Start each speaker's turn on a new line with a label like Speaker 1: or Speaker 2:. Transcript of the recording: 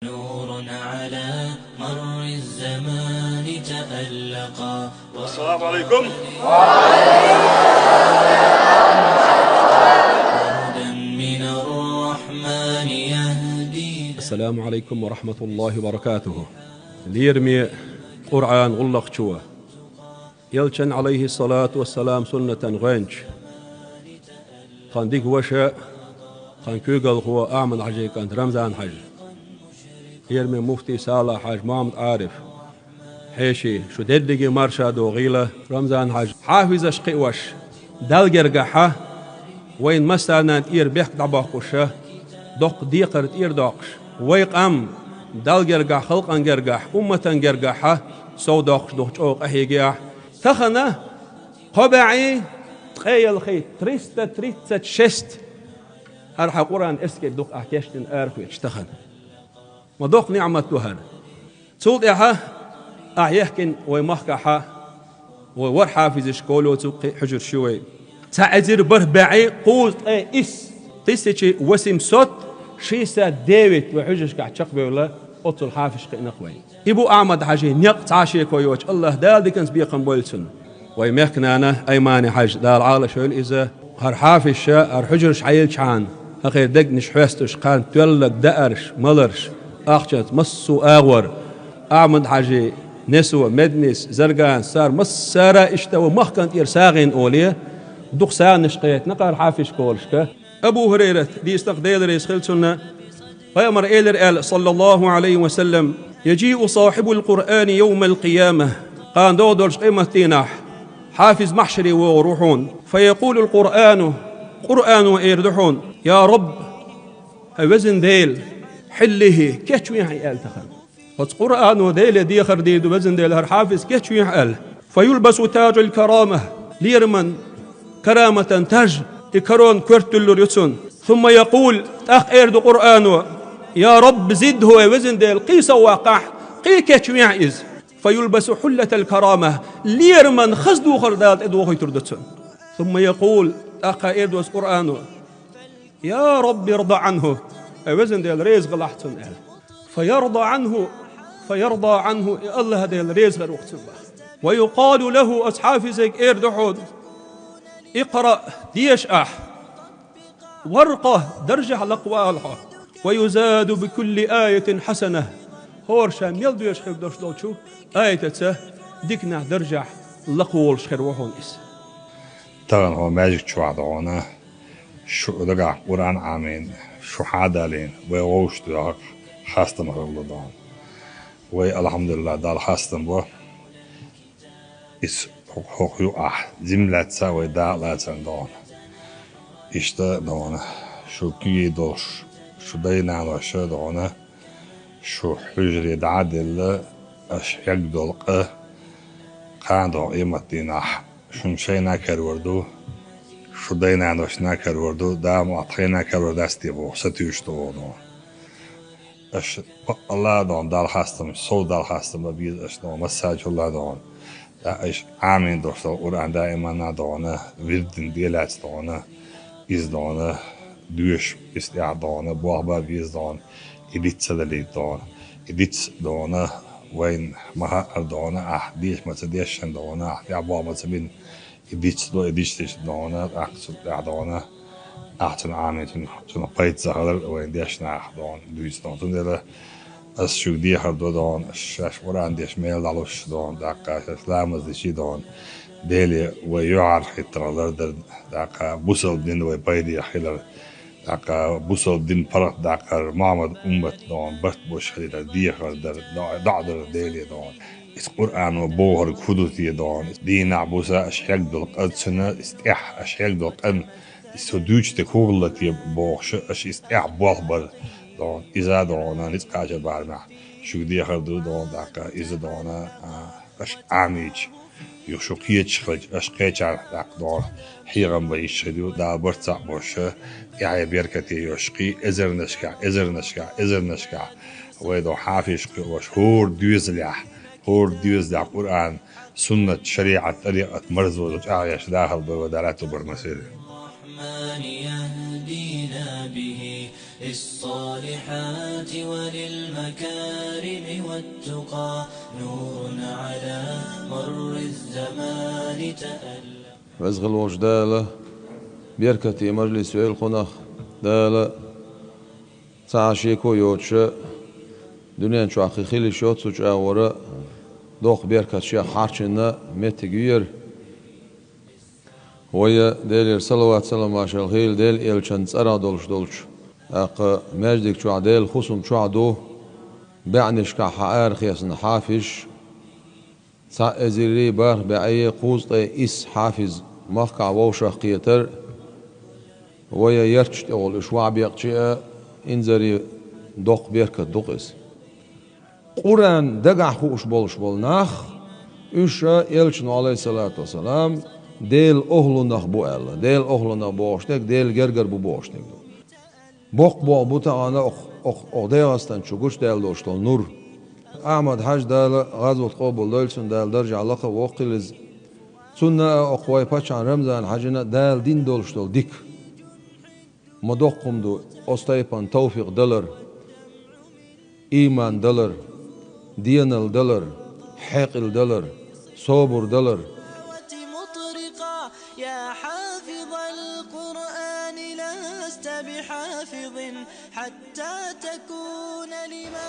Speaker 1: نور على مر الزمان تألقا.
Speaker 2: السلام عليكم.
Speaker 1: هدى من الرحمن يهدي.
Speaker 3: السلام عليكم ورحمة الله وبركاته. ليرمي قرآن غلق شوى يلشن عليه الصلاة والسلام سنة غنج خان ديك وشا خان كيقل هو أعمل حجي كانت رمضان حج يرمي مفتي صالح حاج محمد عارف حيشي شو ددقي مرشد وغيلة رمضان حج حافظ اشقي وش دلقرقحة وين مثلا تير بيحك دباقوشة دق ديقر تير داقش ويق أم دلقرقح خلقا قرقح أمة قرقحة سو داقش دوش أوق أحيقيح تخنا قبعي تخيل خي تريست شست هرحا قرآن اسكي دوق أحكيشتن آرخو يشتخن ما دوق نعمة تهر تسوط إحا أحيحكن ويمحكحا وور حافظ شكولو تسوقي حجر شوي تعزير بربعي قوز إس تيسيشي وسم صوت شيسا ديويت وحجرش كحشق بيولا أطل حافظ قينقوي إبو أعمد حاجي نيق تعاشي كويوش الله دال ديكنس بيقن بولسن ويمحكنانا أيماني حاج دال عالة شويل إذا هر حافظ شا هر حجرش عيل شعان أخير دق نشحوستش قان تولك دقرش ملرش أخشت مسو آغور أعمد حاجي نسوة مدنس زرقان صار مسارة اشتوى مخكنت إرساغين أوليه دوق ساعة نشقيت نقار حافش كولشكا أبو هريرة دي استقديل ريس خلصنا ويأمر إيلر صلى الله عليه وسلم يجيء صاحب القرآن يوم القيامة قان دودرش قيمة تيناح حافظ محشري وروحون فيقول القرآن وإيردحون يا رب وزن ديل حله كتشويح آل تخر والقرآن وديل دي خرديد وزن ديل هر حافظ كتشويح آل فيلبس تاج الكرامة ليرمن كرامة تاج إكرون كورتل يتسون ثم يقول أخ إيرد قرآن يا رب زده وزن ديل قيس واقع قي كتشويح إز فيلبس حلة الكرامة ليرمن خزدو خردات إدوه يتردتسون ثم يقول أخ إيرد قرآن يا رب ارضى عنه وزن ديل ريز غلحتن آل فيرضى عنه الله ديل ريز غير وقت ويقال له أصحاب زيك إيردحون اقرأ ديش ورقة درجة لقوالها ويزاد بكل آية حسنة هورشا ميل ديش خير دوش دوشو آية تسه ديكنا درجة لقوال خير وحون إس
Speaker 2: طبعا هو ماجيك شو عضوانا شو دقع قرآن عامين شو حادالين ويغوش دقع خاصة رمضان والحمد لله دار خاصة بو إس حقوق زملة سوي دار دون إشتا دون شو كي دوش شو دينا وشو دون شو حجري دعادل أش يقدلق قان دو إيمتنا شو مشينا كروردو شو دينا وشنا كروردو دا معطينا كروردو استيبو ستيوشتو دون اش الله دون دار خاصم صو دار خاصم بيز اش دون مساج الله دون اش عامين دوشتو قرآن دائما ندونه وردن ديلات دونه إز دونه دوش استيع دونه بوابا بيز دون إديت سدلي دون إديت دونه وين مها دونه ديش ما تديشن دونه يا بابا تبين إديت دو إديتش دونه أحسن دونه أحسن عامين تون بيت زهر وين ديشنا دون دويس دون تون دله از شو دی هر دو دون شش قرآن دیش میل دالوش دون دقیقه اسلام از دیشی دون دیلی و یعر خیتر در دقیقه بوسل دین و بایدی خیلر دقیقه بوسل دین پرت دقیقه معمد امت دون برت بوش خیلر دیخر در دعدر دیلی دون اس قرآن و بوهر کدوتی دون دین عبوسا اشیاء دل قد سنه استیح اشیاء دل قد استودوش تکولتی بوش اش استیح بوخبر دون إذا دونا نتقاش بارنا شو دي خردو دون دقة إذا دونا أش عميج يشوقيتش خرج أش قيتشار دق دون حيرم بيشدو دا برتع بوشه يعني بيركتي يشقي إزر نشكع ويدو حافش وش هور ديوز لح قرآن سنة شريعة طريقة مرزو عايش داخل بودالات برمسيري
Speaker 1: الرحمن يهدينا به للصالحات وللمكارم والتقى نور على مر الزمان تألق.
Speaker 4: وزغل وجدالة بيركتي مجلس القناخ دالة تعشيكو يوتش دنيا شو أخي شوت سوچ أورا دوخ بيركت شيء حارشنا متجير ويا ديل صلوات سلام عشان الخيل ديل إلشان سرا دولش أق مجدك شو عديل خصم شو عدو بعنش كحائر خياسن حافش سأزيري بار بعي قوز إس حافظ مخع ووشة قيتر ويا يرتش تقول شو بيقشي إنزري دوق بيركت دوقس قرآن دقع خوش بول ناخ إشا إلشن عليه الصلاة والسلام ديل أهلو نخ بو ألا ديل أهلو نخ بوشتك ديل جرجر بو بوشتك بوق بو بوتا أخ ديغستان شوكوش ديل دوشتل نور أحمد حاج دال غزوة قبول دولسون دال درجة علاقة وقلز سنة أخوي باشان رمزان حاجنا دال دين دولشتل ديك مدوقم دو أستيبان توفيق دلر إيمان دلر دينال دلر حقل دلر صبر دلر.
Speaker 1: مطرقا يا حافظ القرآن لست بحافظ حتى تكون لما